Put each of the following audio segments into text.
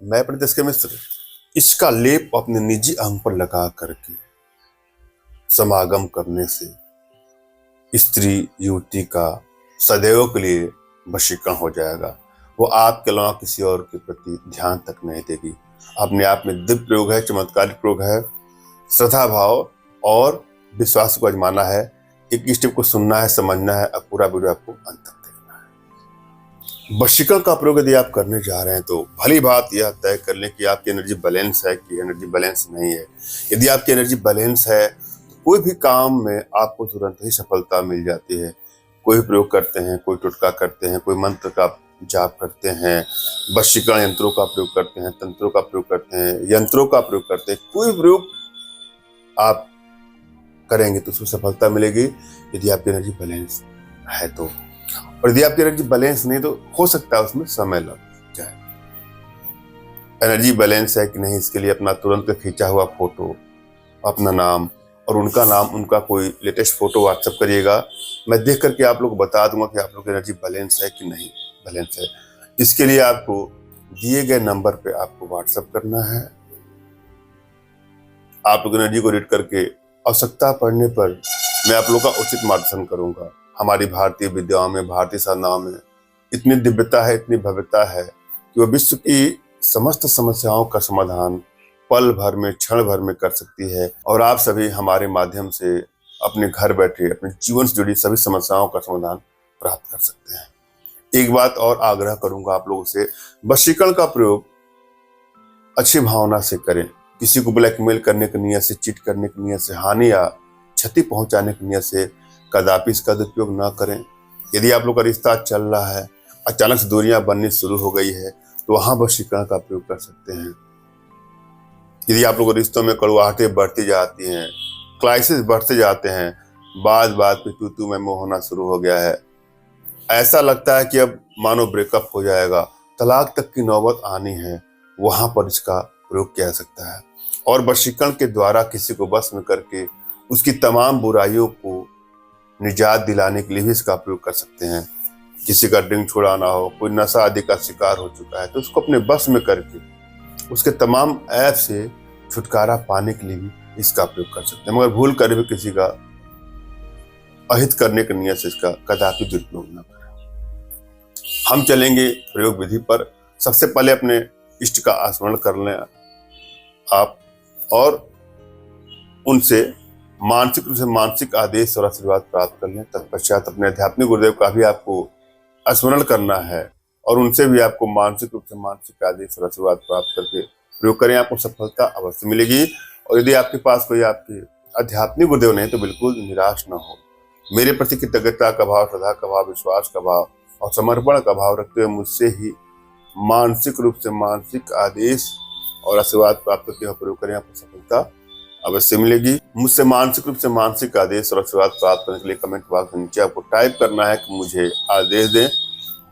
मैं पंडित SK मिश्र इसका लेप अपने निजी अंग पर लगा करके समागम करने से स्त्री युवती का सदैव के लिए वशीकरण हो जाएगा। वो आपके अलावा किसी और के प्रति ध्यान तक नहीं देगी। अपने आप में दिव्य प्रयोग है, चमत्कारिक प्रयोग है। श्रद्धा भाव और विश्वास को आजमाना है। एक स्टेप को सुनना है, समझना है और पूरा वीडियो आपको अंत तक देखना है। वशीकरण का प्रयोग यदि आप करने जा रहे हैं तो भली बात यह तय कर लें कि आपकी एनर्जी बैलेंस है कि एनर्जी बैलेंस नहीं है। यदि आपकी एनर्जी बैलेंस है तो कोई भी काम में आपको तुरंत ही सफलता मिल जाती है। कोई प्रयोग करते हैं, कोई टुटका करते हैं, कोई मंत्र का जाप करते हैं, वशीकरण यंत्रों का प्रयोग करते हैं, तंत्रों का प्रयोग करते हैं, यंत्रों का प्रयोग करते हैं, कोई प्रयोग आप करेंगे तो उसमें सफलता मिलेगी यदि आपकी एनर्जी बैलेंस है तो। और यदि आपकी एनर्जी बैलेंस नहीं तो हो सकता है उसमें समय लग जाए। एनर्जी बैलेंस है कि नहीं इसके लिए अपना तुरंत खींचा हुआ फोटो, अपना नाम और उनका नाम, उनका कोई लेटेस्ट फोटो व्हाट्सएप करिएगा। मैं देख करके आप लोग को बता दूंगा कि आप लोग की एनर्जी बैलेंस है कि नहीं बैलेंस है। इसके लिए आपको दिए गए नंबर पे आपको व्हाट्सएप करना है। आप लोग एनर्जी को रीड करके आवश्यकता पड़ने पर मैं आप लोग का उचित मार्गदर्शन करूंगा। हमारी भारतीय विद्याओं में, भारतीय साधनाओं में इतनी दिव्यता है, इतनी भव्यता है कि वो विश्व की समस्त समस्याओं का समाधान पल भर में, क्षण भर में कर सकती है। और आप सभी हमारे माध्यम से अपने घर बैठे अपने जीवन से जुड़ी सभी समस्याओं का समाधान प्राप्त कर सकते हैं। एक बात और आग्रह करूंगा आप लोगों से, वशीकरण का प्रयोग अच्छी भावना से करें। किसी को ब्लैकमेल करने की नियत से, चीट करने की नियत से, हानि या क्षति पहुंचाने की नियत से कदापि इसका दुरुपयोग ना करें। यदि आप लोग का रिश्ता चल रहा है, अचानक से दूरियां बननी शुरू हो गई है तो वहां वशीकरण का प्रयोग कर सकते हैं। यदि आप लोगों रिश्तों में कड़वाहटें बढ़ती जाती हैं, क्राइसिस बढ़ते जाते हैं, बात बात पे तू मैं मोह होना शुरू हो गया है, ऐसा लगता है कि अब मानो ब्रेकअप हो जाएगा, तलाक तक की नौबत आनी है, वहां पर इसका प्रयोग किया जा सकता है। और वशीकरण के द्वारा किसी को वश में करके उसकी तमाम बुराइयों को निजात दिलाने के लिए भी इसका प्रयोग कर सकते हैं। किसी का ड्रिंक छुड़ाना हो, कोई नशा आदि का शिकार हो चुका है तो उसको अपने बस में करके उसके तमाम ऐप से छुटकारा पाने के लिए भी इसका प्रयोग कर सकते हैं। मगर भूल कर भी किसी का अहित करने की नियत से इसका कदापि दुरुपयोग न करें। हम चलेंगे प्रयोग विधि पर। सबसे पहले अपने इष्ट का स्मरण कर लें आप और उनसे मानसिक रूप से मानसिक आदेश और आशीर्वाद प्राप्त कर लें। तत्पश्चात अपने आध्यात्मिक गुरुदेव का भी आपको स्मरण करना है और उनसे भी आपको मानसिक रूप से मानसिक आदेश और आशीर्वाद प्राप्त करके प्रयोग करें। आपको सफलता अवश्य मिलेगी। और यदि आपके पास कोई आपके आध्यात्मिक गुरुदेव नहीं तो बिल्कुल निराश न हो। मेरे प्रति कृतज्ञता का भाव, श्रद्धा का भाव, विश्वास का भाव और समर्पण का भाव रखते हुए मुझसे ही मानसिक रूप से मानसिक आदेश और आशीर्वाद प्राप्त करके प्रयोग करें। आपको सफलता अवश्य मिलेगी। मुझसे मानसिक रूप से मानसिक आदेश और आशीर्वाद प्राप्त करने के लिए कमेंट बॉक्स में नीचे आपको टाइप करना है कि मुझे आदेश दें।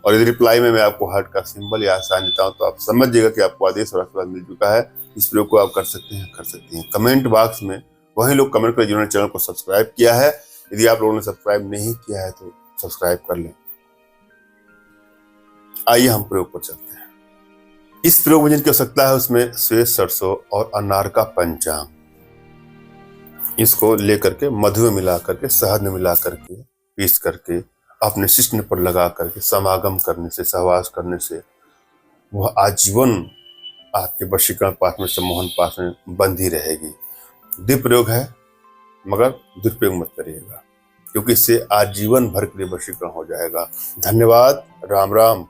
और यदि रिप्लाई में मैं आपको हार्ट का सिंबल या साइन देता हूं तो आप समझिएगा कि आपको आदेश और आशीर्वाद मिल चुका है। इस प्रयोग को आप कर सकते हैं, कर सकती हैं। कमेंट बॉक्स में वही लोग कमेंट करें जिन्होंने चैनल को सब्सक्राइब किया है। यदि आप लोगों ने सब्सक्राइब नहीं किया है तो सब्सक्राइब कर लें। आइए हम प्रयोग पर चलते हैं। इस प्रयोग में जिनकी आवश्यकता है उसमें श्वेत सरसों और अनार का पंचांग, इसको लेकर के मधु में मिला करके, शहद में मिला करके, पीस करके अपने शिश्न पर लगा करके समागम करने से, सहवास करने से वह आजीवन आपके वशीकरण पाठ में, सम्मोहन पाठ में बंधी रहेगी। दिव्य प्रयोग है मगर दुरुपयोग मत करिएगा क्योंकि इससे आजीवन भर के लिए वशीकरण हो जाएगा। धन्यवाद। राम राम।